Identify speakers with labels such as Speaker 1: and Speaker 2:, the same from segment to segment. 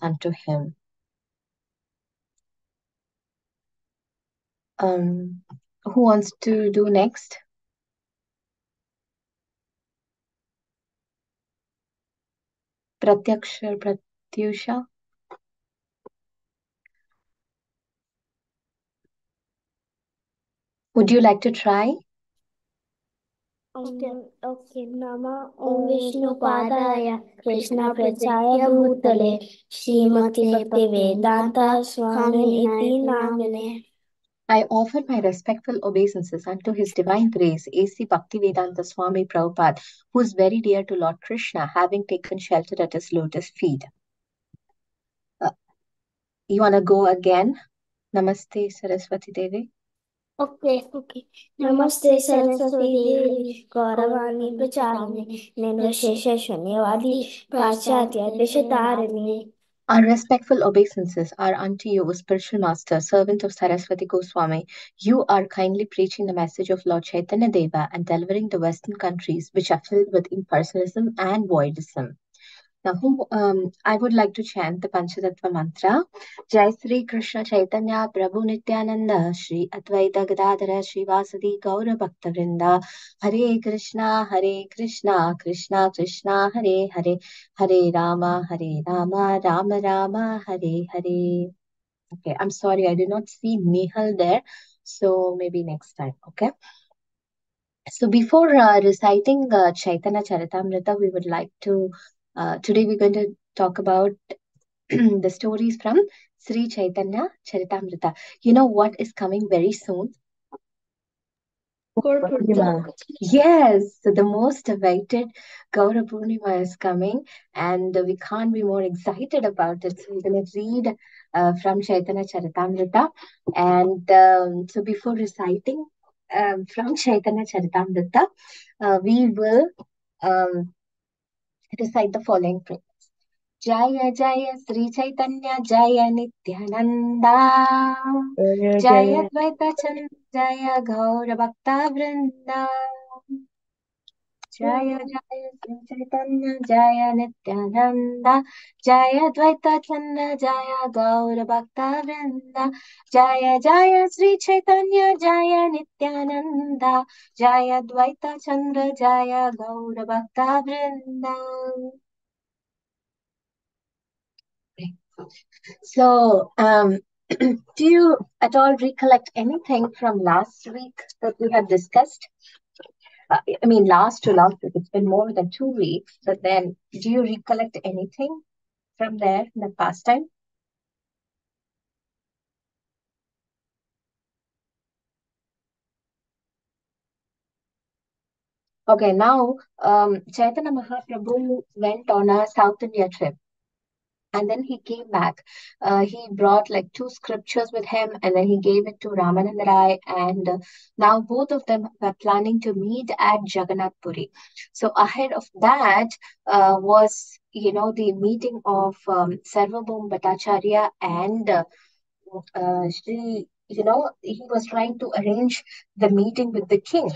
Speaker 1: unto him. Um, who wants to do next? Pratyakshar, Pratyusha. Would you like to try?
Speaker 2: Okay. Nama Om Vishnu Padaya Krishna Prachaya Bhutale Srimati Bhakti Vedanta Swami Iti Namine.
Speaker 1: I offer my respectful obeisances unto His Divine Grace, A.C. Bhaktivedanta Swami Prabhupada, who is very dear to Lord Krishna, having taken shelter at his lotus feet. Uh, you want to go again? Namaste, Saraswati Devi.
Speaker 2: Okay. Namaste Saraswati Devi Gauravani Pracharani Nirvashesha Shunyavadi Parthsarthi Deshatarani.
Speaker 1: Our respectful obeisances are unto you, O spiritual master, servant of Saraswati Goswami. You are kindly preaching the message of Lord Chaitanya Deva and delivering the Western countries which are filled with impersonalism and voidism. Now, I would like to chant the Panchatattva mantra. Jai Sri Krishna Chaitanya Prabhu Nityananda Shri Advaita Gadadhara Shri Vasadi Gaura Bhakta Vrinda Hare Krishna Krishna Krishna Hare Hare Hare Rama Rama Rama Hare Hare. Okay, I'm sorry, I did not see Nehal there. So maybe next time, okay? So before reciting Chaitanya Charitamrita, we would like to, today we're going to talk about the stories from Sri Chaitanya Charitamrita. You know what is coming very soon?
Speaker 2: Gaur
Speaker 1: Purnima. Yes, so the most awaited Gaura Purnima is coming, and we can't be more excited about it. So we're going to read from Chaitanya Charitamrita. And so before reciting from Chaitanya Charitamrita, we will recite the following prayer. Jaya Jaya Sri Chaitanya Jaya Nityananda Jaya Dvaita Chand Jaya Gaura Bhakta Vrinda Jaya Jaya Sri Chaitanya Jaya Nityananda Jaya Dvaita Chanda Jaya Gaura Bhakta Vrinda Jaya Jaya Sri Chaitanya Jaya Nityananda Jaya Dvaita Chandra Jaya Gaura Bhakta Vrinda. So, do you at all recollect anything from last week that we had discussed? I mean, last to last week, it's been more than 2 weeks, but then do you recollect anything from there in the past time? Okay, now Chaitanya Mahaprabhu went on a South India trip. And then he came back. He brought like two scriptures with him, and then he gave it to Ramananda Rai. And now both of them were planning to meet at Jagannath Puri. So ahead of that was, the meeting of Sarvabhaum Bhattacharya and Shri. He was trying to arrange the meeting with the king.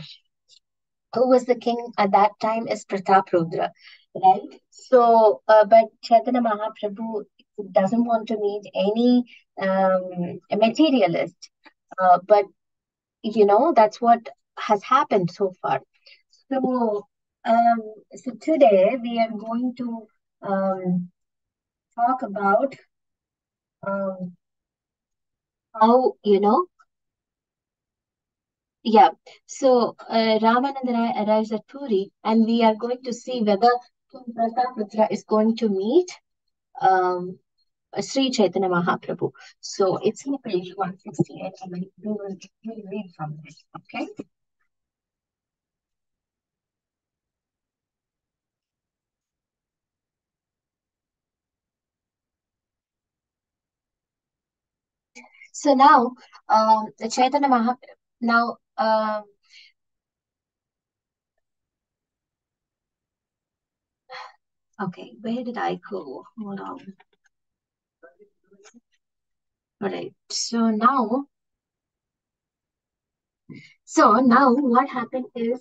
Speaker 1: Who was the king at that time is Pratap Rudra, right? So, but Chaitanya Mahaprabhu doesn't want to meet any materialist, but that's what has happened so far. So, so today we are going to talk about um, how yeah. So Ramananda Rai arrives at Puri, and we are going to see whether King Pratap is going to meet um, Sri Chaitanya Mahaprabhu. So it's in page 168, and we will read from this. Okay. So now, the Chaitanya Mahaprabhu. Now, okay, where did I go? Hold on. All right. So now what happened is,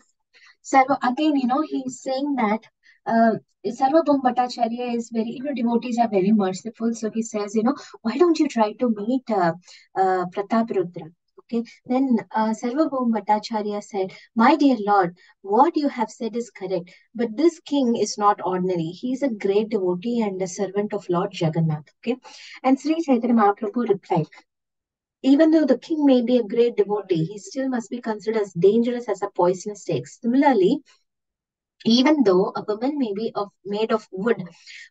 Speaker 1: so again, he's saying that Uh, Sarvabhaum Bhattacharya is very, devotees are very merciful. So he says, why don't you try to meet Pratap Rudra? Okay. Then Sarvabhaum Bhattacharya said, my dear Lord, what you have said is correct. But this king is not ordinary. He is a great devotee and a servant of Lord Jagannath. Okay. And Sri Chaitanya Mahaprabhu replied, even though the king may be a great devotee, he still must be considered as dangerous as a poisonous snake. Similarly, even though a woman may be made of wood,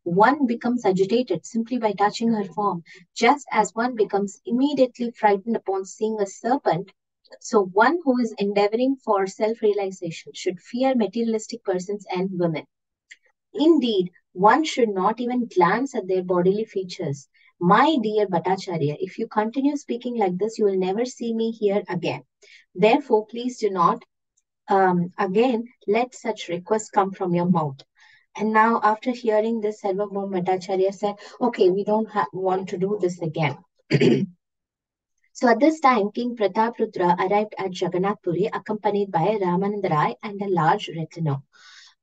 Speaker 1: one becomes agitated simply by touching her form, just as one becomes immediately frightened upon seeing a serpent. So, one who is endeavoring for self realization should fear materialistic persons and women. Indeed, one should not even glance at their bodily features. My dear Bhattacharya, if you continue speaking like this, you will never see me here again. Therefore, please do not again let such requests come from your mouth. And now, after hearing this, Sarvabhauma Bhattacharya said, okay, we don't want to do this again. So at this time, King Prataprudra arrived at Jagannath Puri accompanied by Ramananda Rai and a large retinue.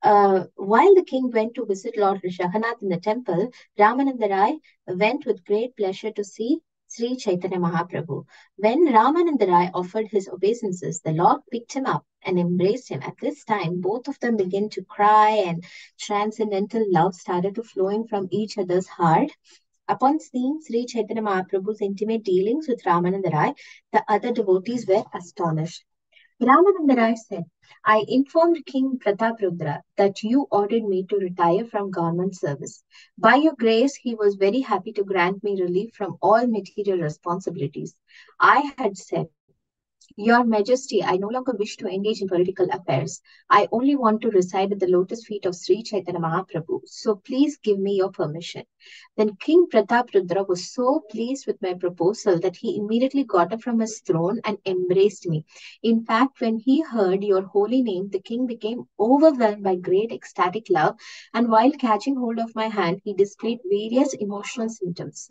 Speaker 1: While the king went to visit Lord Jagannath in the temple, Ramananda Rai went with great pleasure to see Sri Chaitanya Mahaprabhu. When Ramananda Rai offered his obeisances, the Lord picked him up and embraced him. At this time, both of them began to cry, and transcendental love started to flowing from each other's heart. Upon seeing Sri Chaitanya Mahaprabhu's intimate dealings with Ramananda Rai, the other devotees were astonished. Ramananda Rai said, I informed King Prataprudra that you ordered me to retire from government service. By your grace, he was very happy to grant me relief from all material responsibilities. I had said, your Majesty, I no longer wish to engage in political affairs. I only want to reside at the lotus feet of Sri Chaitanya Mahaprabhu. So please give me your permission. Then King Prataprudra was so pleased with my proposal that he immediately got up from his throne and embraced me. In fact, when he heard your holy name, the king became overwhelmed by great ecstatic love, and while catching hold of my hand, he displayed various emotional symptoms.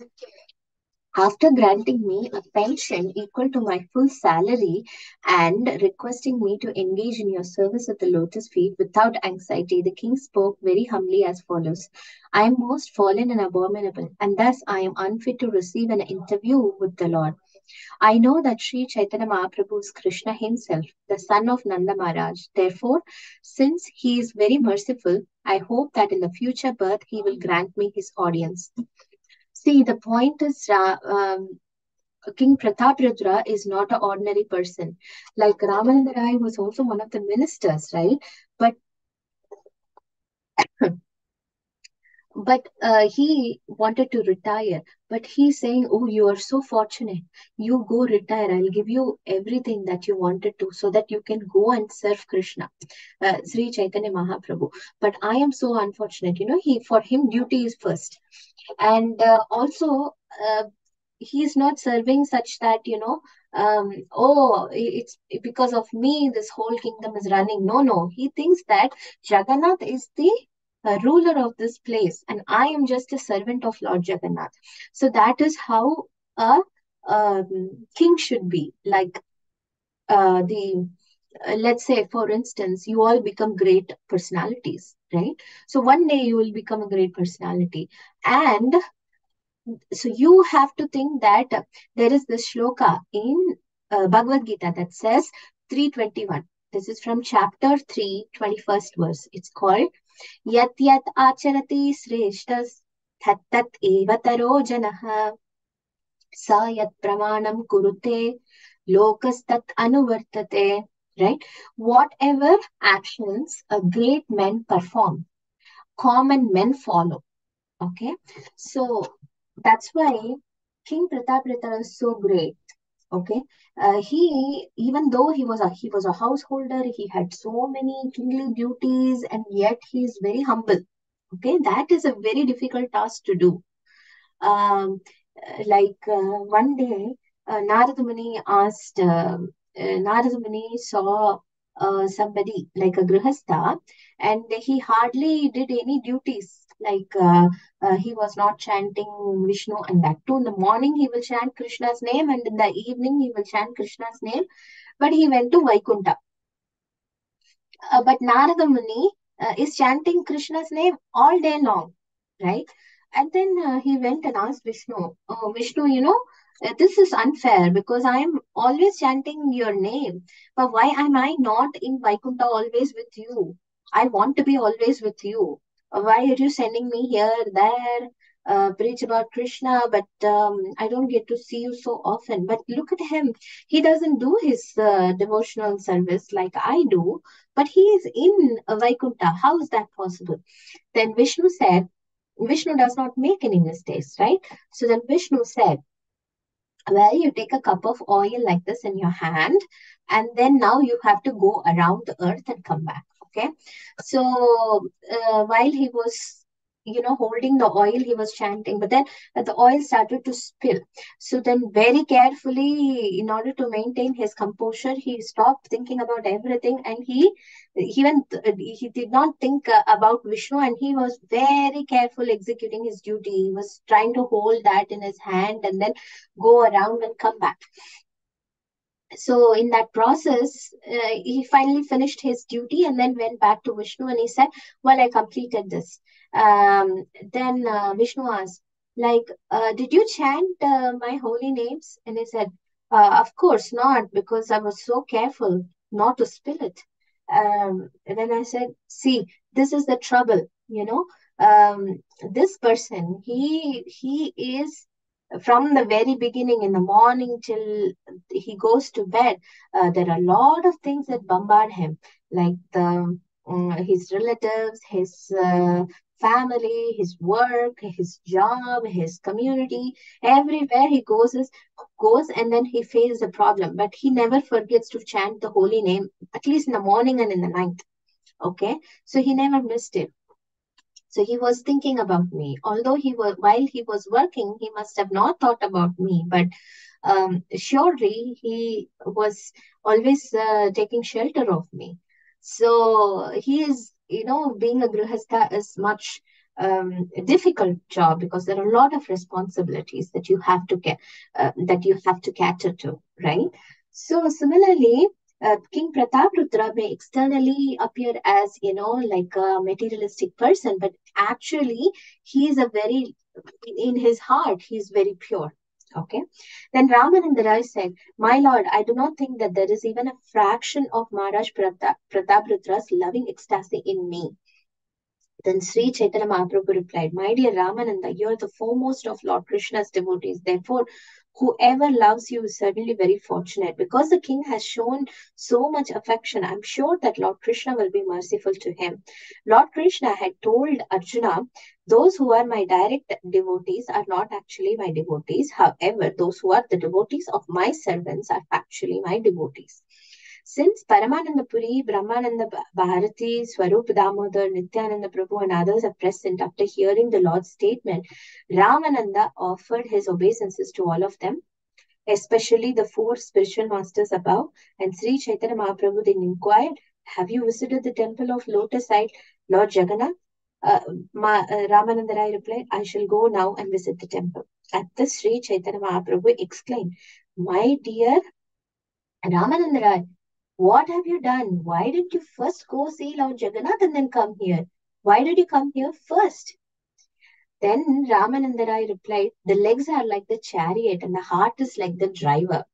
Speaker 1: After granting me a pension equal to my full salary and requesting me to engage in your service at the lotus feet without anxiety, the king spoke very humbly as follows: I am most fallen and abominable, and thus I am unfit to receive an interview with the Lord. I know that Sri Chaitanya Mahaprabhu is Krishna himself, the son of Nanda Maharaj. Therefore, since he is very merciful, I hope that in the future birth he will grant me his audience. See, the point is, King Prataprudra is not an ordinary person. Like Ramananda Rai was also one of the ministers, right? But he wanted to retire. But he's saying, "Oh, you are so fortunate. You go retire. I'll give you everything that you wanted to, so that you can go and serve Krishna, Sri Chaitanya Mahaprabhu." But I am so unfortunate. He for him duty is first, and also. He is not serving such that it's because of me this whole kingdom is running. No, he thinks that Jagannath is the ruler of this place, and I am just a servant of Lord Jagannath. So that is how a king should be. Like the let's say, for instance, you all become great personalities, right? So one day you will become a great personality, and so you have to think that there is this shloka in Bhagavad Gita that says 321. This is from chapter 3, 21st verse. It's called Yat Yat Acharati Sreshtas Tat Tat Evataro Janaha Sa Yat Pramanam Kurute Lokastat Anuvartate. Right? Whatever actions a great men perform, common men follow. Okay, so that's why King Prataprita is so great. Okay, he even though he was a householder, he had so many kingly duties, and yet he is very humble. Okay, that is a very difficult task to do. One day, Narada Muni Narada Muni saw somebody like a grihastha, and he hardly did any duties. He was not chanting Vishnu, and that too in the morning he will chant Krishna's name, and in the evening he will chant Krishna's name. But he went to Vaikunta. But Narada Muni is chanting Krishna's name all day long, right? And then he went and asked Vishnu, oh, Vishnu, this is unfair because I'm always chanting your name. But why am I not in Vaikuntha always with you? I want to be always with you. Why are you sending me here, there, preach about Krishna, but I don't get to see you so often. But look at him. He doesn't do his devotional service like I do, but he is in Vaikuntha. How is that possible? Then Vishnu said, Vishnu does not make any mistakes, right? So then Vishnu said, well, you take a cup of oil like this in your hand, and then now you have to go around the earth and come back. Okay. So while he was, holding the oil, he was chanting, but then the oil started to spill. So then, very carefully, in order to maintain his composure, he stopped thinking about everything, and he did not think about Vishnu, and he was very careful executing his duty. He was trying to hold that in his hand and then go around and come back. So in that process, he finally finished his duty and then went back to Vishnu and he said, well, I completed this. Then Vishnu asked, like, did you chant my holy names? And he said, of course not, because I was so careful not to spill it. And then I said, see, this is the trouble, this person, he is from the very beginning in the morning till he goes to bed, there are a lot of things that bombard him, like his relatives, his family, his work, his job, his community. Everywhere he goes, and then he faces a problem, but he never forgets to chant the holy name, at least in the morning and in the night. Okay, so he never missed it. So he was thinking about me. Although while he was working, he must have not thought about me. But surely he was always taking shelter of me. So he is, being a grihastha is much difficult job because there are a lot of responsibilities that you have to cater to, right? So similarly, King Prataprudra may externally appear as, like a materialistic person, but actually he is in his heart, he is very pure. Okay. Then Ramananda Rai said, my lord, I do not think that there is even a fraction of Maharaj Pratapradra's loving ecstasy in me. Then Sri Chaitanya Mahaprabhu replied, my dear Ramananda, you are the foremost of Lord Krishna's devotees. Therefore, whoever loves you is certainly very fortunate. Because the king has shown so much affection, I'm sure that Lord Krishna will be merciful to him. Lord Krishna had told Arjuna, those who are my direct devotees are not actually my devotees. However, those who are the devotees of my servants are actually my devotees. Since Paramananda Puri, Brahmananda Bharati, Swarup Damodar, Nityananda Prabhu, and others are present, after hearing the Lord's statement, Ramananda offered his obeisances to all of them, especially the four spiritual masters above. And Sri Chaitanya Mahaprabhu then inquired, have you visited the temple of lotus-eyed Lord Jagannath? Ramananda Rai replied, I shall go now and visit the temple. At this, Sri Chaitanya Mahaprabhu exclaimed, my dear Ramananda Rai, what have you done? Why didn't you first go see Lord Jagannath and then come here? Why did you come here first? Then Ramananda Rai replied, the legs are like the chariot and the heart is like the driver.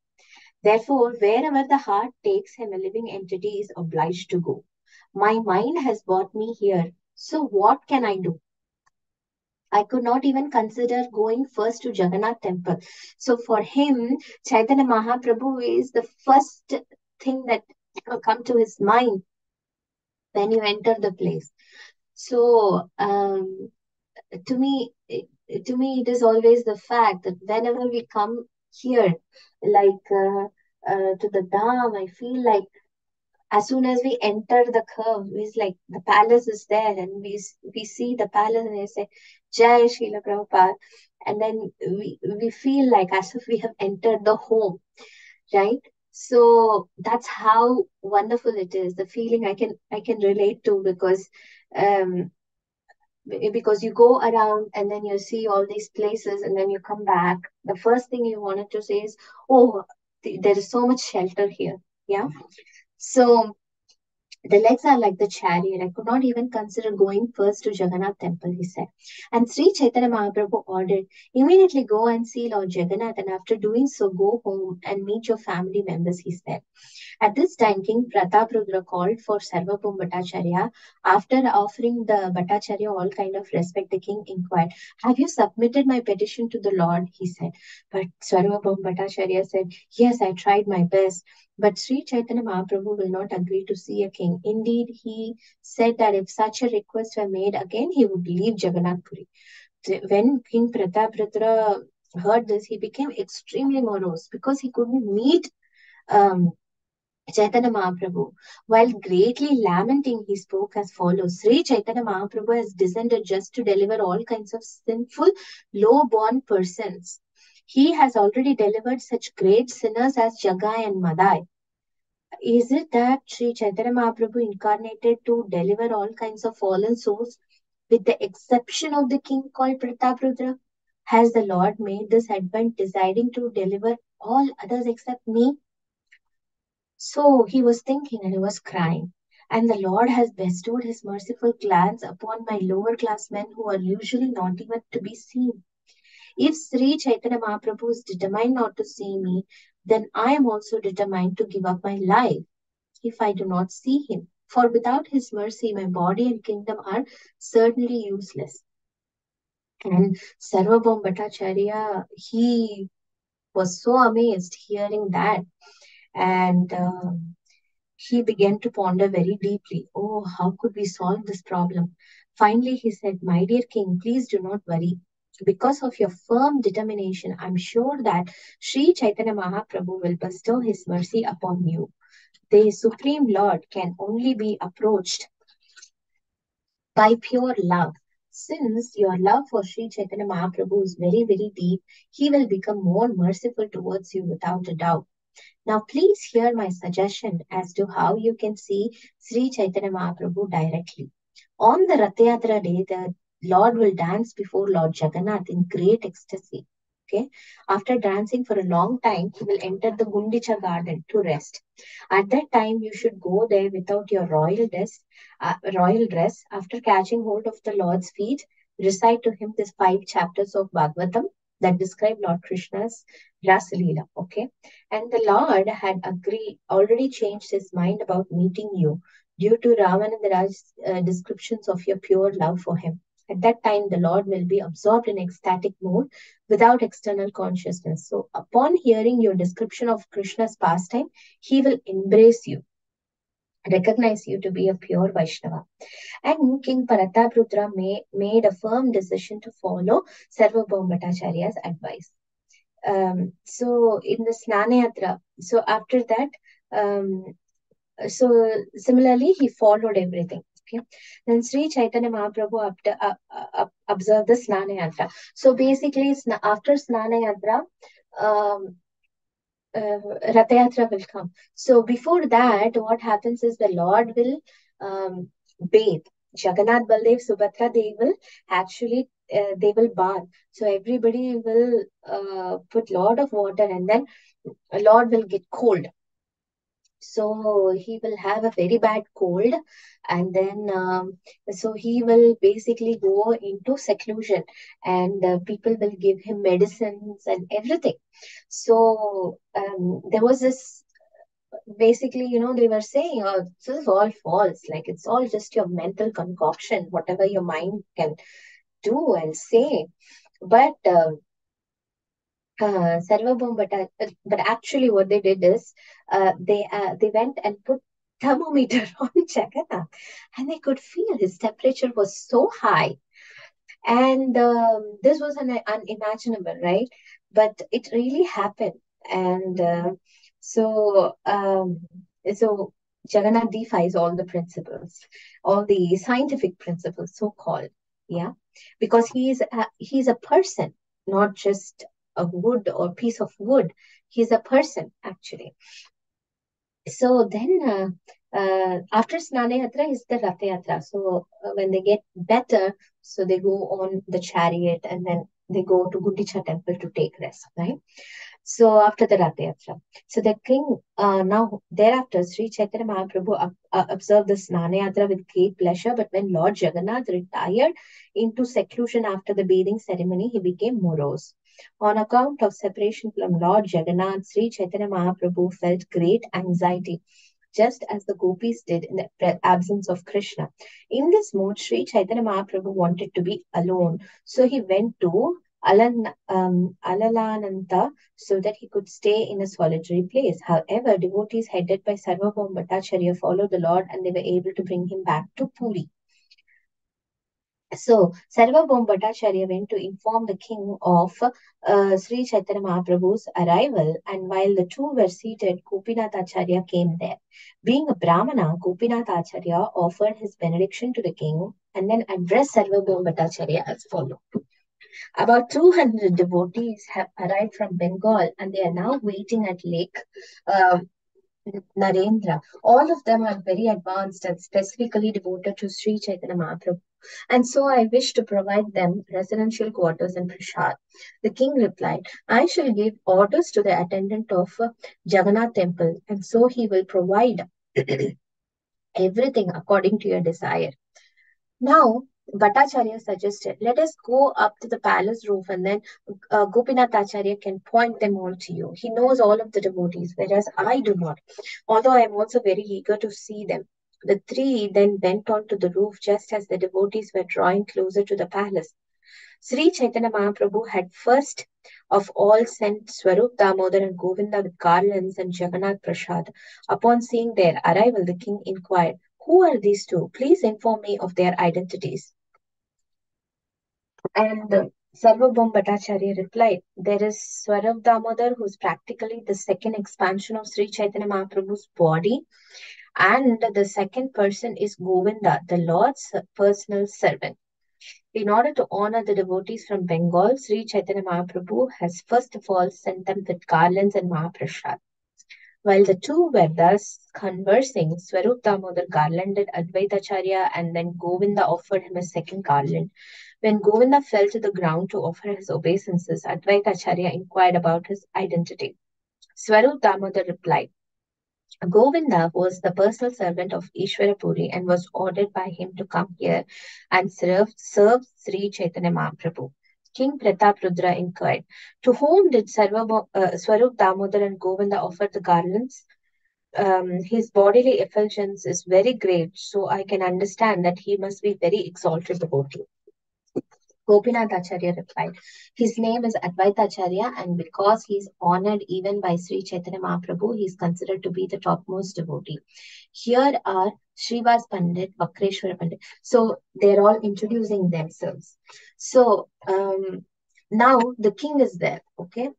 Speaker 1: Therefore, wherever the heart takes him, a living entity is obliged to go. My mind has brought me here. So what can I do? I could not even consider going first to Jagannath temple. So for him, Chaitanya Mahaprabhu is the first thing that come to his mind when you enter the place. So to me, it is always the fact that whenever we come here, like to the Dham, I feel like as soon as we enter the curve, it's like the palace is there, and we see the palace, and we say, Jai Srila Prabhupada, and then we feel like as if we have entered the home, right? So that's how wonderful it is. The feeling I can relate to um because you go around and then you see all these places and then you come back. The first thing you wanted to say is, oh, there is so much shelter here. Yeah. So The legs are like the chariot. I could not even consider going first to Jagannath temple, he said. And Sri Chaitanya Mahaprabhu ordered, immediately go and see Lord Jagannath, and after doing so, go home and meet your family members, he said. At this time, King Prataprudra called for Sarvabhaum Bhattacharya. After offering the Bhattacharya all kind of respect, the king inquired, have you submitted my petition to the Lord? He said. But Sarvabhaum Bhattacharya said, yes, I tried my best. But Sri Chaitanya Mahaprabhu will not agree to see a king. Indeed, he said that if such a request were made again, he would leave Jagannath Puri. When King Prataprudra heard this, he became extremely morose because he couldn't meet um, Chaitanya Mahaprabhu. While greatly lamenting, he spoke as follows: Sri Chaitanya Mahaprabhu has descended just to deliver all kinds of sinful, low born persons. He has already delivered such great sinners as Jagai and Madai. Is it that Sri Chaitanya Mahaprabhu incarnated to deliver all kinds of fallen souls, with the exception of the king called Prataprudra? Has the Lord made this advent deciding to deliver all others except me? So he was thinking and he was crying. And the Lord has bestowed his merciful glance upon my lower class men who are usually not even to be seen. If Sri Chaitanya Mahaprabhu is determined not to see me, then I am also determined to give up my life if I do not see him. For without his mercy, my body and kingdom are certainly useless. And Sarvabhaum Bhattacharya, he was so amazed hearing that. And he began to ponder very deeply. Oh, how could we solve this problem? Finally, he said, my dear king, please do not worry. Because of your firm determination, I'm sure that Sri Chaitanya Mahaprabhu will bestow his mercy upon you. The Supreme Lord can only be approached by pure love. Since your love for Sri Chaitanya Mahaprabhu is very, very deep, he will become more merciful towards you without a doubt. Now, please hear my suggestion as to how you can see Sri Chaitanya Mahaprabhu directly. On the Rath Yatra day, the Lord will dance before Lord Jagannath in great ecstasy. Okay. After dancing for a long time, he will enter the Gundicha garden to rest. At that time, you should go there without your royal dress. After catching hold of the Lord's feet, recite to him these 5 chapters of Bhagavatam that describe Lord Krishna's Rasalila. Okay, and the Lord had already changed his mind about meeting you due to Ramanandaraj's descriptions of your pure love for him. At that time, the Lord will be absorbed in ecstatic mood without external consciousness. So, upon hearing your description of Krishna's pastime, he will embrace you, recognize you to be a pure Vaishnava. And King Parataprudra made a firm decision to follow Sarvabhauma Bhattacharya's advice. So in the Snanayatra, so after that, um, so similarly, he followed everything. Okay. Then Sri Chaitanya Mahaprabhu observed the Snanayatra. So basically, after Snanayatra, um, Rath Yatra will come. So before that, what happens is the Lord will bathe. Jagannath, Baldev, Subhadra, they will actually they will bath. So everybody will put lot of water, and then a Lord will get cold. So he will have a very bad cold, and then so he will basically go into seclusion, and people will give him medicines and everything. So there was this basically, they were saying, oh, this is all false. Like it's all just your mental concoction, whatever your mind can do and say. But Sarvabhaum, but actually, what they did is they went and put thermometer on Jagannath, and they could feel his temperature was so high, and this was unimaginable, right? But it really happened, and so so Jagannath defies all the principles, all the scientific principles, so called, yeah, because he's a person, not just a wood or piece of wood. He's a person actually. So then, after Snana Yatra is the Rath Yatra. So when they get better, so they go on the chariot and then they go to Gundicha temple to take rest, right? So after the Rath Yatra, so the king now thereafter Sri Chaitanya Mahaprabhu observed the Snana Yatra with great pleasure. But when Lord Jagannath retired into seclusion after the bathing ceremony, he became morose. On account of separation from Lord Jagannath, Sri Chaitanya Mahaprabhu felt great anxiety, just as the gopis did in the absence of Krishna. In this mood, Sri Chaitanya Mahaprabhu wanted to be alone, so he went to Alalananta so that he could stay in a solitary place. However, devotees headed by Sarvabhaum Bhattacharya followed the Lord and they were able to bring him back to Puri. So, Sarvabhaum Bhattacharya went to inform the king of Sri Chaitanya Mahaprabhu's arrival, and while the two were seated, Gopinath Acharya came there. Being a Brahmana, Gopinath Acharya offered his benediction to the king and then addressed Sarvabhaum Bhattacharya as follows. About 200 devotees have arrived from Bengal and they are now waiting at Lake um, Narendra. All of them are very advanced and specifically devoted to Sri Chaitanya Mahaprabhu. And so I wish to provide them residential quarters and prasad. The king replied, I shall give orders to the attendant of Jagannath temple, and so he will provide everything according to your desire. Now, Bhattacharya suggested, let us go up to the palace roof and then Gopinath Acharya can point them all to you. He knows all of the devotees, whereas I do not, although I am also very eager to see them. The three then went on to the roof just as the devotees were drawing closer to the palace. Sri Chaitanya Mahaprabhu had first of all sent Swarup Damodar and Govinda with garlands and Jagannath Prasad. Upon seeing their arrival, the king inquired, who are these two? Please inform me of their identities. And Sarvabhaum Bhattacharya replied, there is Swarup Damodar, who is practically the second expansion of Sri Chaitanya Mahaprabhu's body. And the second person is Govinda, the Lord's personal servant. In order to honor the devotees from Bengal, Sri Chaitanya Mahaprabhu has first of all sent them with garlands and Mahaprasad. While the two were thus conversing, Swarup Damodar garlanded Advaitacharya and then Govinda offered him a second garland. When Govinda fell to the ground to offer his obeisances, Advaitacharya inquired about his identity. Swarup Damodar replied, Govinda was the personal servant of Ishwarapuri and was ordered by him to come here and serve Sri Chaitanya Mahaprabhu. King Pratap Rudra inquired, to whom did Swarup Damodar and Govinda offer the garlands? His bodily effulgence is very great, so I can understand that he must be very exalted devotee. Gopinath Acharya replied, his name is Advaita Acharya, and because he is honored even by Sri Chaitanya Mahaprabhu, he is considered to be the topmost devotee. Here are Srivas Pandit, Vakreshwara Pandit. So they're all introducing themselves. So now the king is there, okay?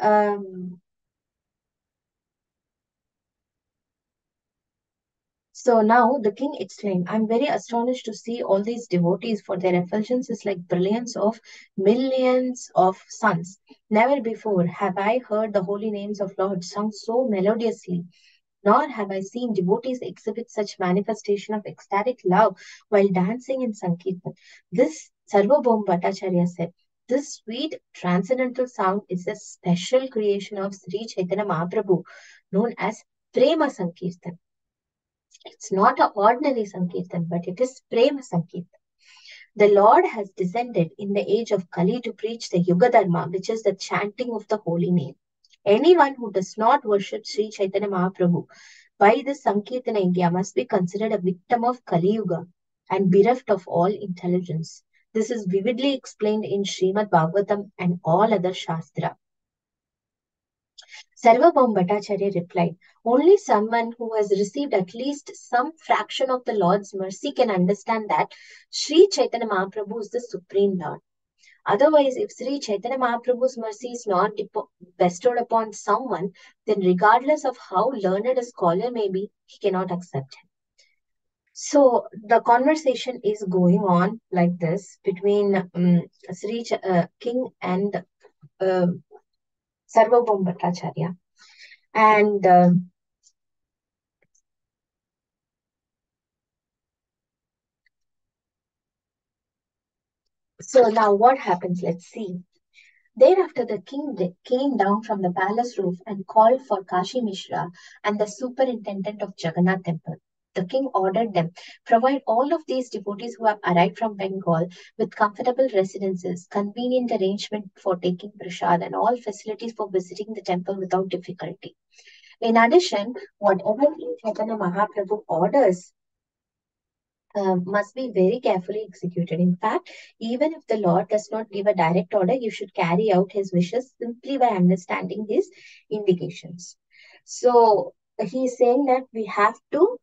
Speaker 1: Um, So now the king exclaimed, I'm very astonished to see all these devotees, for their effulgence is like brilliance of millions of suns. Never before have I heard the holy names of Lord sung so melodiously, nor have I seen devotees exhibit such manifestation of ecstatic love while dancing in Sankirtan. This Sarvabhaum Bhattacharya said, this sweet transcendental sound is a special creation of Sri Chaitanya Mahaprabhu known as Prema Sankirtan. It's not an ordinary Sankirtan, but it is Prema Sankirtan. The Lord has descended in the age of Kali to preach the Yuga Dharma, which is the chanting of the holy name. Anyone who does not worship Sri Chaitanya Mahaprabhu by this Sankirtana India must be considered a victim of Kali Yuga and bereft of all intelligence. This is vividly explained in Srimad Bhagavatam and all other Shastra. Sarvabhaum Bhattacharya replied, only someone who has received at least some fraction of the Lord's mercy can understand that Sri Chaitanya Mahaprabhu is the Supreme Lord. Otherwise, if Sri Chaitanya Mahaprabhu's mercy is not bestowed upon someone, then regardless of how learned a scholar may be, he cannot accept him. So the conversation is going on like this between King and uh, Sarvabhaum Bhattacharya. And so now what happens? Let's see. Thereafter, the king came down from the palace roof and called for Kashi Mishra and the superintendent of Jagannath temple. The king ordered them provide all of these devotees who have arrived from Bengal with comfortable residences, convenient arrangement for taking prasad, and all facilities for visiting the temple without difficulty. In addition, whatever Chaitanya Mahaprabhu orders must be very carefully executed. In fact, even if the Lord does not give a direct order, you should carry out his wishes simply by understanding his indications. So he is saying that we have to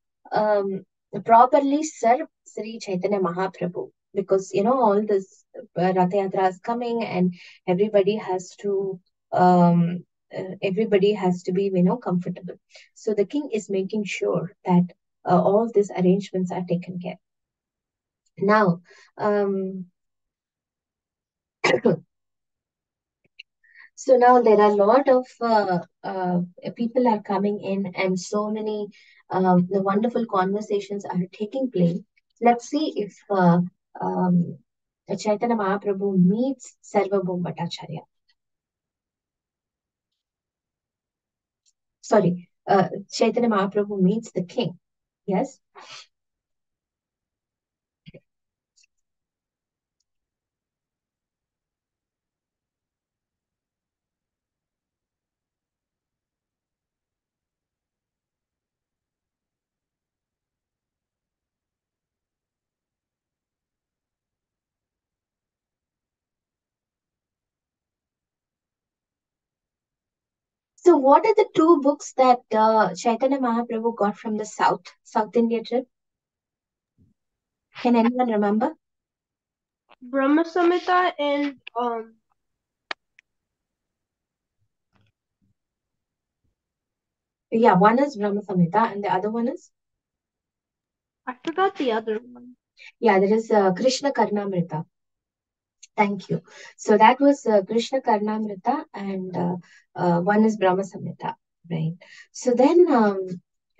Speaker 1: properly serve Sri Chaitanya Mahaprabhu because all this Rath Yatra is coming and everybody has to everybody has to be comfortable. So the king is making sure that all these arrangements are taken care. Now, um, so now there are a lot of people are coming in, and so many the wonderful conversations are taking place. Let's see if um, Chaitanya Mahaprabhu meets Sarvabhaum Bhattacharya. Sorry, Chaitanya Mahaprabhu meets the king. Yes. So, what are the two books that Chaitanya Mahaprabhu got from the South India trip? Can anyone remember?
Speaker 3: Brahma Samhita and
Speaker 1: Yeah, one is Brahma Samhita and the other one is?
Speaker 3: I forgot the other one.
Speaker 1: Yeah, there is Krishna Karnamrita. Thank you. So that was Krishna Karnamrita and one is Brahma Samhita, right? So then,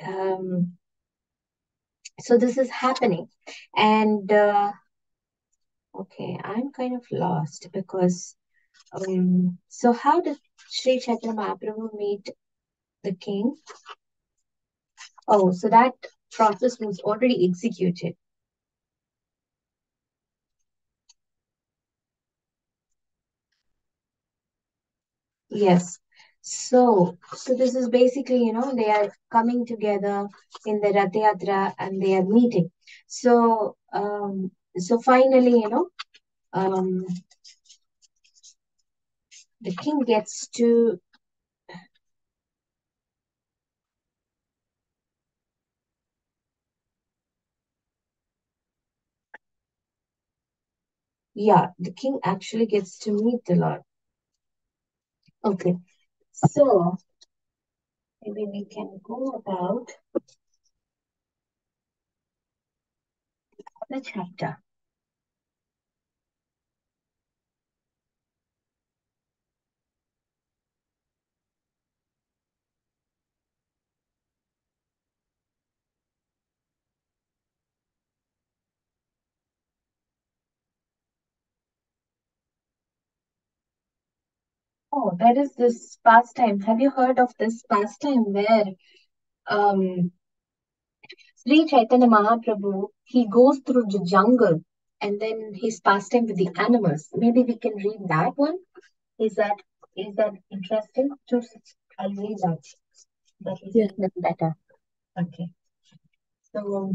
Speaker 1: um, so this is happening. And okay, I'm kind of lost because, so how did Sri Chaitanya Mahaprabhu meet the king? Oh, so that process was already executed. Yes. So this is basically, they are coming together in the Rath Yatra and they are meeting. So finally, um, the king gets to, yeah, the king actually gets to meet the Lord. Okay. So maybe we can go about the chapter. Oh, there is this pastime. Have you heard of this pastime where um Sri Chaitanya Mahaprabhu, he goes through the jungle and then he's pastime with the animals. Maybe we can read that one. Is that is that interesting? I'll read that. That will
Speaker 2: Yeah.
Speaker 1: feel better. Okay. So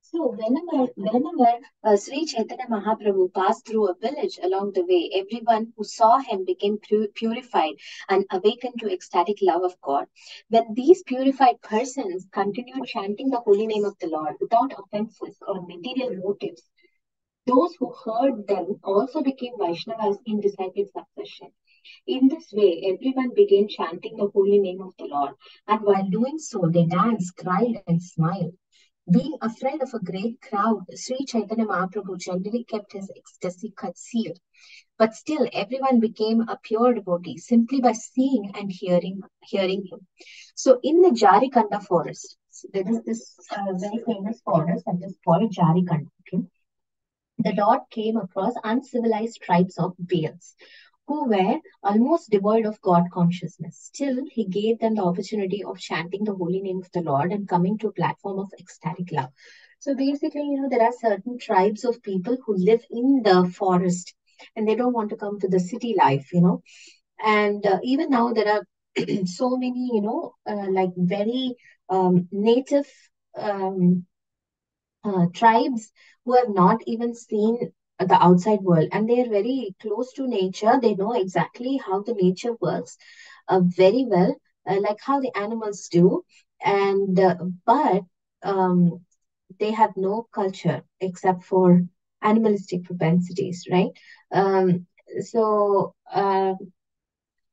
Speaker 1: so whenever Sri Chaitanya Mahaprabhu passed through a village along the way, everyone who saw him became purified and awakened to ecstatic love of God. When these purified persons continued chanting the holy name of the Lord without offenses or material motives, those who heard them also became Vaishnavas in disciple succession. In this way, everyone began chanting the holy name of the Lord, and while doing so, they danced, cried, and smiled. Being afraid of a great crowd, Sri Chaitanya Mahaprabhu generally kept his ecstasy concealed. But still, everyone became a pure devotee simply by seeing and hearing him. So, in the Jarikanda forest, there is this very famous forest that is called Jarikanda. Okay? the Lord came across uncivilized tribes of beings who were almost devoid of God consciousness. Still, he gave them the opportunity of chanting the holy name of the Lord and coming to a platform of ecstatic love. So basically, there are certain tribes of people who live in the forest and they don't want to come to the city life. And even now, there are so many, like very native. Um, tribes who have not even seen the outside world, and they are very close to nature. They know exactly how the nature works very well, like how the animals do. And but um, they have no culture except for animalistic propensities, right? um, so uh,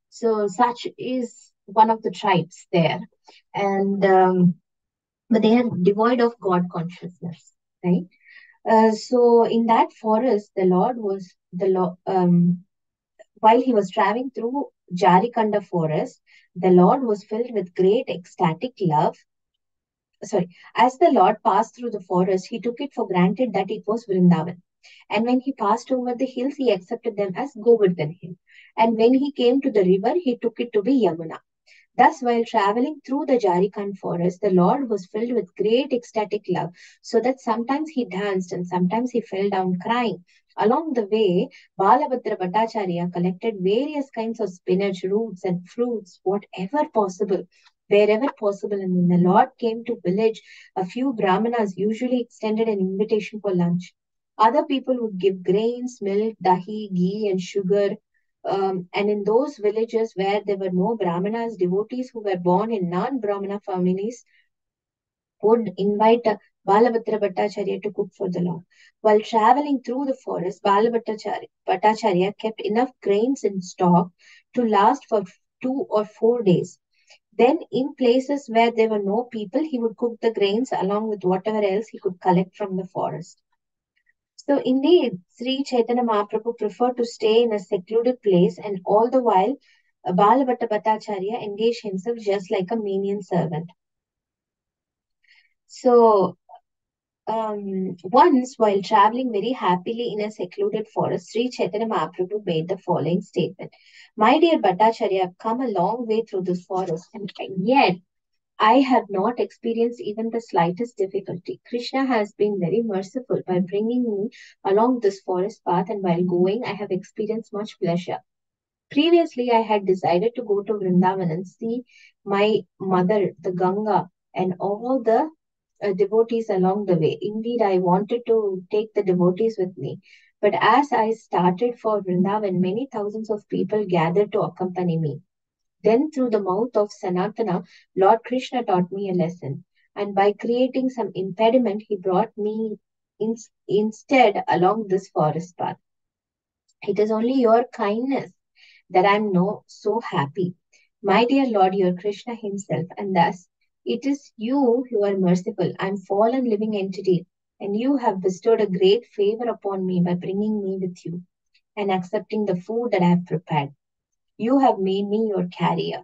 Speaker 1: so such is one of the tribes there. And but they are devoid of God consciousness, right? So in that forest, the Lord was the Lord. While he was traveling through Jarikanda forest, the Lord was filled with great ecstatic love. Sorry, as the Lord passed through the forest, he took it for granted that it was Vrindavan. And when he passed over the hills, he accepted them as Govardhan Hill. And when he came to the river, he took it to be Yamuna. Thus, while traveling through the Jharkhand forest, the Lord was filled with great ecstatic love, so that sometimes he danced and sometimes he fell down crying. Along the way, Balabhadra Bhattacharya collected various kinds of spinach, roots, and fruits, whatever possible, wherever possible. And when the Lord came to village, a few Brahmanas usually extended an invitation for lunch. Other people would give grains, milk, dahi, ghee, and sugar. And in those villages where there were no Brahmanas, devotees who were born in non-Brahmana families would invite Balabhadra Bhattacharya to cook for the Lord. While traveling through the forest, Bhattacharya kept enough grains in stock to last for 2 or 4 days. Then, in places where there were no people, he would cook the grains along with whatever else he could collect from the forest. So indeed, Sri Chaitanya Mahaprabhu preferred to stay in a secluded place, and all the while, Balabhatta Bhattacharya engaged himself just like a menial servant. So once, while traveling very happily in a secluded forest, Sri Chaitanya Mahaprabhu made the following statement. My dear Bhattacharya, I've come a long way through this forest, and yet I have not experienced even the slightest difficulty. Krishna has been very merciful by bringing me along this forest path, and while going, I have experienced much pleasure. Previously, I had decided to go to Vrindavan and see my mother, the Ganga, and all the devotees along the way. Indeed, I wanted to take the devotees with me. But as I started for Vrindavan, many thousands of people gathered to accompany me. Then, through the mouth of Sanatana, Lord Krishna taught me a lesson. And by creating some impediment, he brought me instead along this forest path. It is only your kindness that I am no so happy. My dear Lord, you are Krishna himself, and thus it is you who are merciful. I am fallen living entity, and you have bestowed a great favor upon me by bringing me with you and accepting the food that I have prepared. You have made me your carrier.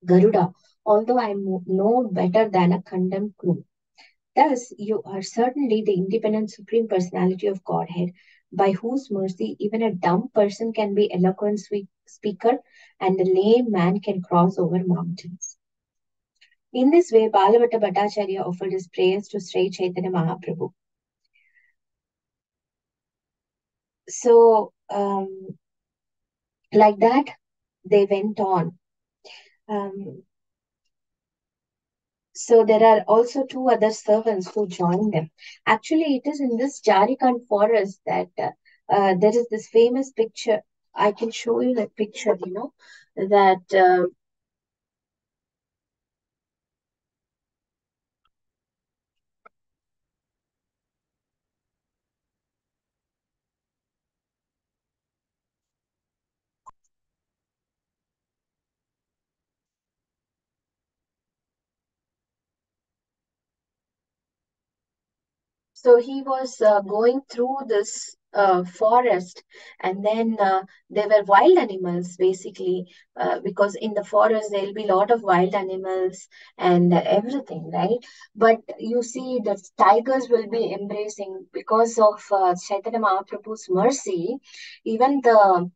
Speaker 1: Garuda, although I am no better than a condemned crew. Thus, you are certainly the independent Supreme Personality of Godhead, by whose mercy even a dumb person can be eloquent speaker and a lame man can cross over mountains. In this way, Balabhatta Bhattacharya offered his prayers to Sri Chaitanya Mahaprabhu. So, like that, they went on. Um, So there are also two other servants who join them. Actually, it is in this Jharkhand forest that there is this famous picture. I can show you that picture, that so he was going through this forest, and then there were wild animals basically, because in the forest there'll be a lot of wild animals and everything, right? But you see the tigers will be embracing because of Chaitanya Mahaprabhu's mercy. Even the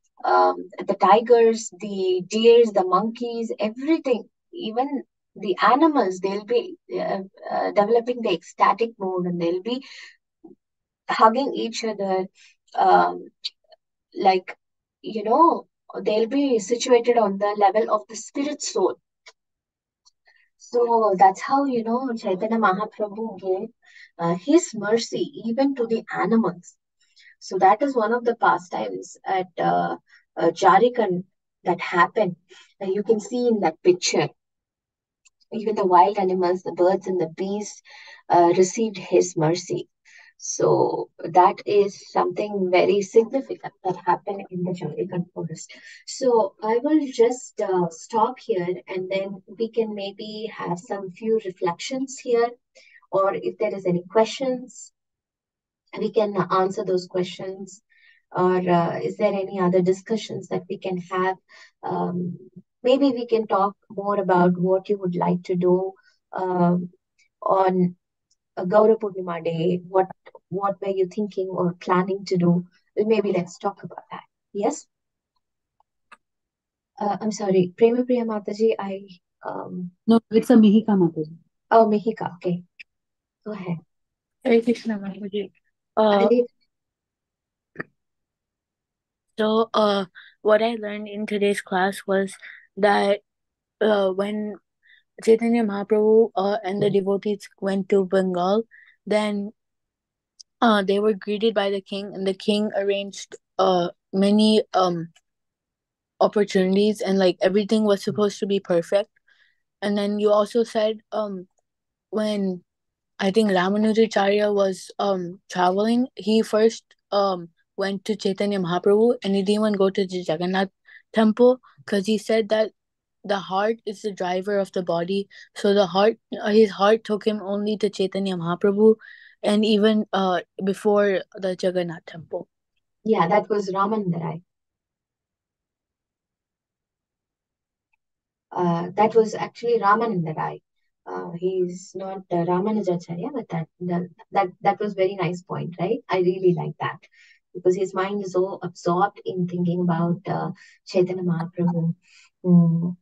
Speaker 1: tigers, the deers, the monkeys, everything, even the animals, they'll be developing the ecstatic mode, and they'll be hugging each other, um, like, you know, they'll be situated on the level of the spirit soul. So that's how, Chaitanya Mahaprabhu gave his mercy even to the animals. So that is one of the pastimes at Jharkhand that happened. You can see in that picture, even the wild animals, the birds and the bees received his mercy. So that is something very significant that happened in the Jamaican forest. So I will just stop here, and then we can maybe have some few reflections here, or if there is any questions, we can answer those questions. Or is there any other discussions that we can have? Um, Maybe we can talk more about what you would like to do um, on a Gaura Purnima day. What were you thinking or planning to do? Maybe let's talk about that. Yes. I'm sorry, Prema Priya Mataji.
Speaker 4: No, it's a Mihika Mataji.
Speaker 1: Oh, Mihika. Okay, go ahead.
Speaker 4: Hare Krishna Mataji. Uh,
Speaker 1: Hare.
Speaker 4: so, what I learned in today's class was that when Chaitanya Mahaprabhu and the devotees went to Bengal, then they were greeted by the king, and the king arranged many opportunities, and like everything was supposed to be perfect. And then you also said when I think Ramanujacharya was traveling, he first went to Chaitanya Mahaprabhu, and he didn't even go to the Jagannath temple because he said that the heart is the driver of the body. So his heart took him only to Chaitanya Mahaprabhu, and even before the Jagannath temple.
Speaker 1: Yeah, that was Ramananda. That was actually Ramananda Rai. He's not Ramanujacharya, but that was very nice point, right? I really like that because his mind is so absorbed in thinking about Chaitanya Mahaprabhu.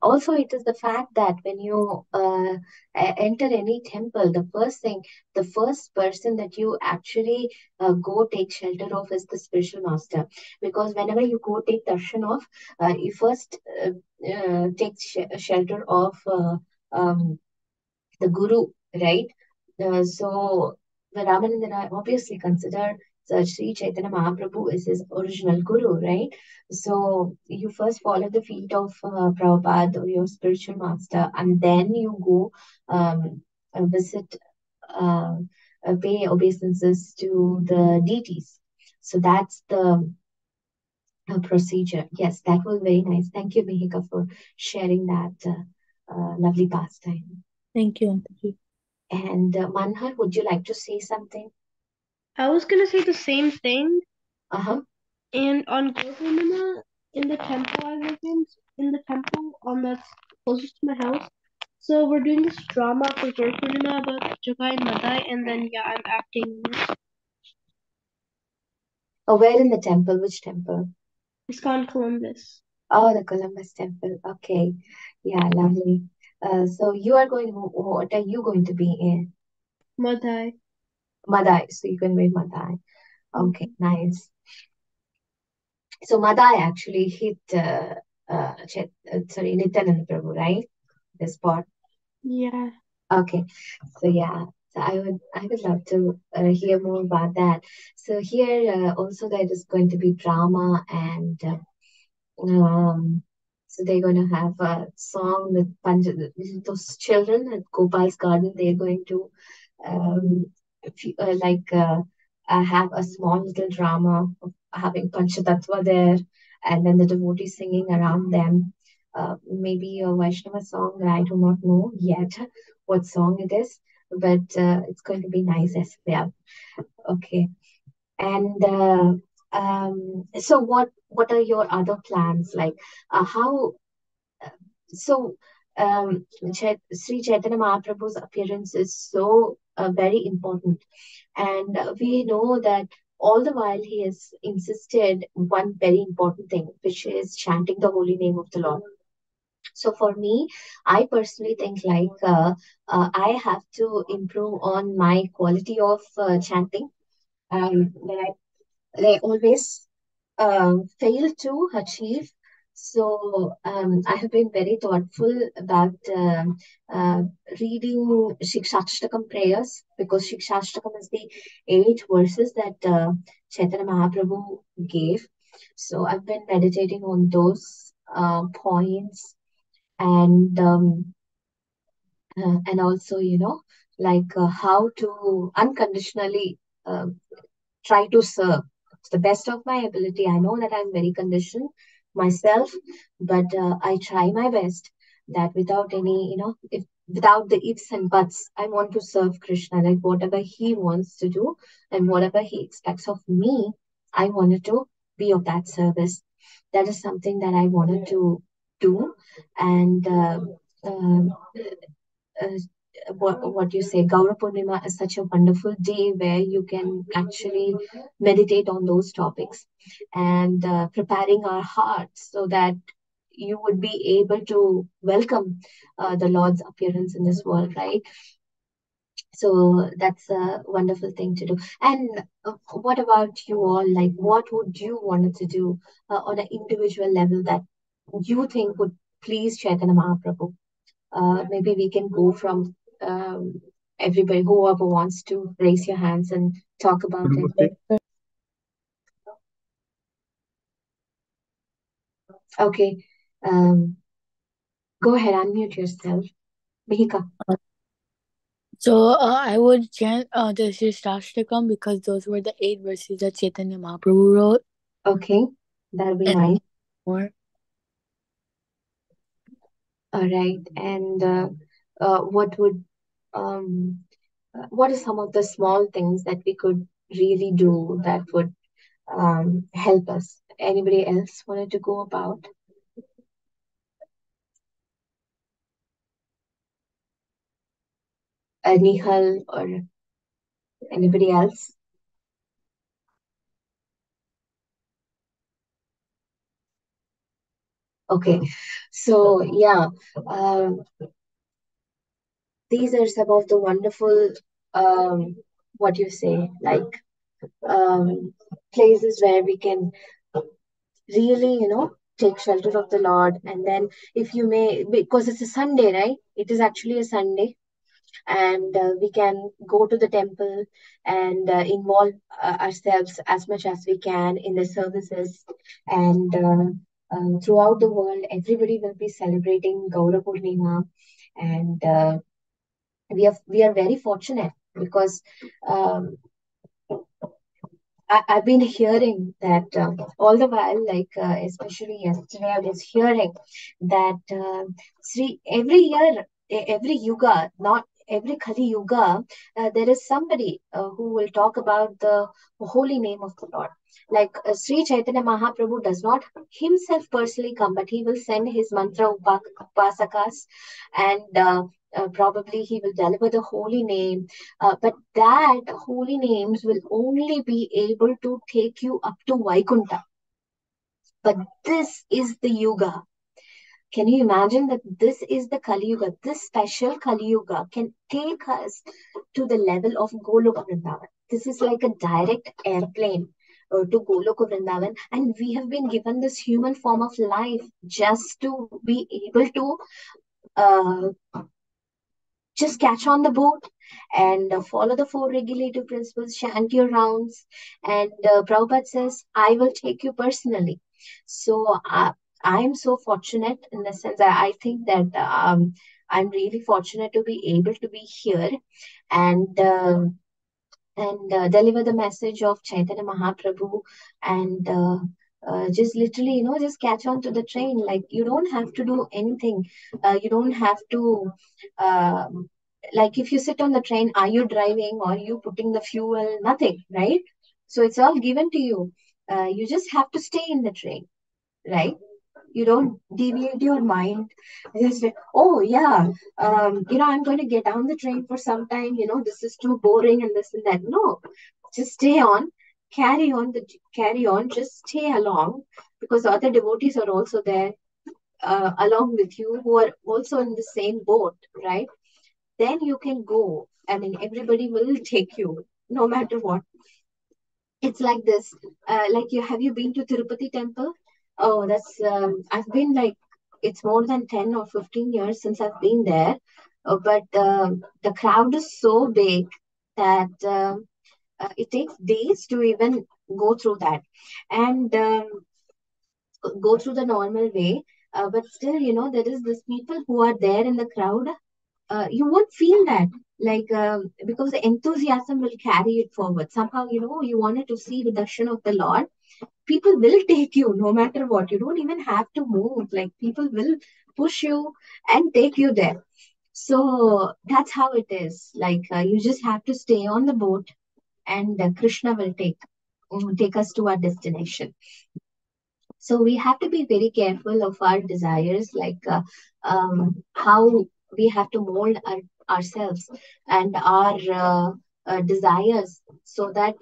Speaker 1: Also, it is the fact that when you enter any temple, the first person that you actually go take shelter of is the spiritual master. Because whenever you go take darshan of, you first take shelter of the guru, right? So the Ramananda obviously consider Sri Chaitanya Mahaprabhu is his original guru, right? So you first follow the feet of Prabhupada or your spiritual master, and then you go visit, uh, pay obeisances to the deities. So that's the procedure. Yes, that was very nice. Thank you, Mihika, for sharing that lovely pastime.
Speaker 4: Thank you, Auntie.
Speaker 1: And Manhar, would you like to say something?
Speaker 3: I was gonna say the same thing.
Speaker 1: Uh-huh.
Speaker 3: And on Guru Purnima, in the temple I live in the temple that's closest to my house. So we're doing this drama for Guru Purnima about Jagai and Madai, and then yeah, I'm acting in it.
Speaker 1: Oh, where in the temple? Which temple?
Speaker 3: ISKCON Columbus.
Speaker 1: Oh, the Columbus temple. Okay. Yeah, lovely. So what are you going to be in?
Speaker 3: Madai.
Speaker 1: Madai. So you're going to be Madai. Okay, nice. So Madai actually hit, Nityananda Prabhu, right? The spot.
Speaker 3: Yeah.
Speaker 1: Okay, so yeah, so I would love to hear more about that. So here also there is going to be drama, and so they're going to have a song with those children at Gopal's garden. They're going to um, like have a small little drama of having Panchatattva there, and then the devotees singing around them. Maybe a Vaishnava song that I do not know yet what song it is, but it's going to be nice as well. Okay. And So what are your other plans? Like, how so Sri Chaitanya Mahaprabhu's appearance is so very important, and we know that all the while he has insisted one very important thing, which is chanting the holy name of the Lord. So for me, I personally think like I have to improve on my quality of chanting. That I always fail to achieve. So I have been very thoughtful about uh, reading Shikshashtakam prayers, because Shikshashtakam is the 8 verses that Chaitanya Mahaprabhu gave. So I've been meditating on those points, and also, like how to unconditionally uh, try to serve to the best of my ability. I know that I'm very conditioned myself, but I try my best that without any, if without the ifs and buts, I want to serve Krishna, like whatever he wants to do and whatever he expects of me, I wanted to be of that service. That is something that I wanted to do. And um uh, what you say, Gaura Purnima is such a wonderful day where you can actually meditate on those topics and preparing our hearts so that you would be able to welcome the Lord's appearance in this world, right? So that's a wonderful thing to do. And what about you all? Like, what would you want to do on an individual level that you think would please Chaitanya Mahaprabhu? Maybe we can go from everybody, whoever wants to raise your hands and talk about it. Okay, um, go ahead, unmute yourself. Mihika.
Speaker 4: So I would chant the Shikshashtakam because those were the 8 verses that Chaitanya Mahaprabhu wrote,
Speaker 1: Okay, that'll be
Speaker 4: and
Speaker 1: nice.
Speaker 4: more.
Speaker 1: All right, and what would what are some of the small things that we could really do that would help us? Anybody else wanted to go about? Nihal or anybody else? Okay, so yeah, um, these are some of the wonderful, what you say, like places where we can really, take shelter of the Lord. And then, if you may, because it's a Sunday, right? It is actually a Sunday, and we can go to the temple and involve ourselves as much as we can in the services. And throughout the world, everybody will be celebrating Gaura Purnima, and we are very fortunate because um, I've been hearing that all the while, like especially yesterday, I was hearing that every year, every yuga, not every Kali Yuga, there is somebody who will talk about the holy name of the Lord. Like Sri Chaitanya Mahaprabhu does not himself personally come, but he will send his mantra upasakas, and probably he will deliver the holy name, but that holy names will only be able to take you up to Vaikuntha. But this is the Yuga. Can you imagine that this is the Kali Yuga? This special Kali Yuga can take us to the level of Goloka Vrindavan. This is like a direct airplane to Goloka Vrindavan, and we have been given this human form of life just to be able to uh, just catch on the boat and follow the four regulative principles, chant your rounds. And Prabhupada says, I will take you personally. So I'm so fortunate in the sense that I think that I'm really fortunate to be able to be here and deliver the message of Chaitanya Mahaprabhu, and just literally, just catch on to the train. Like, you don't have to do anything. You don't have to, um, like, if you sit on the train, are you driving or are you putting the fuel? Nothing, right? So it's all given to you. You just have to stay in the train, right? You don't deviate your mind. Just like, oh yeah, I'm going to get down the train for some time. This is too boring and this and that. No, just stay on, carry on, just stay along, because other devotees are also there along with you who are also in the same boat, right? Then you can go. I mean, everybody will take you no matter what. It's like this. Like, have you been to Tirupati temple? Oh, that's I've been, like, it's more than 10 or 15 years since I've been there. But the crowd is so big that it takes days to even go through that, and go through the normal way. But still, there is this people who are there in the crowd. You won't feel that, like, because the enthusiasm will carry it forward somehow. You wanted to see the darshan of the Lord. People will take you no matter what. You don't even have to move. Like, people will push you and take you there. So that's how it is. Like, you just have to stay on the boat, and Krishna will take us to our destination. So we have to be very careful of our desires, like, how we have to mold ourselves and our desires, so that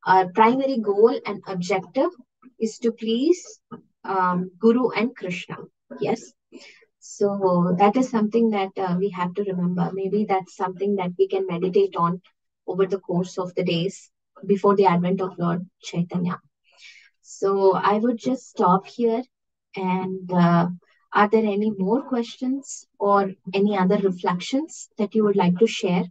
Speaker 1: our primary goal and objective is to please Guru and Krishna. Yes. So that is something that we have to remember. Maybe that's something that we can meditate on over the course of the days before the advent of Lord Chaitanya. So I would just stop here. And are there any more questions or any other reflections that you would like to share?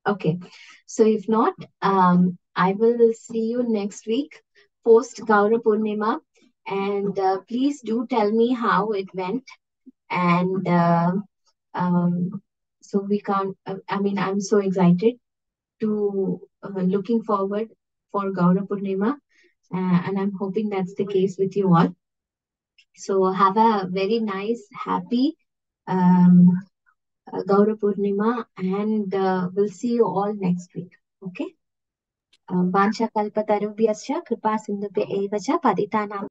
Speaker 1: Okay. So if not, I will see you next week post Gaura Purnima. And please do tell me how it went. And um, so we can't, I mean, I'm so excited to looking forward for Gaura Purnima. And I'm hoping that's the case with you all. So have a very nice, happy Gaura Purnima, and we'll see you all next week. Okay? Vancha kalpatarubhyascha kripa sindhubhya eva cha patitanam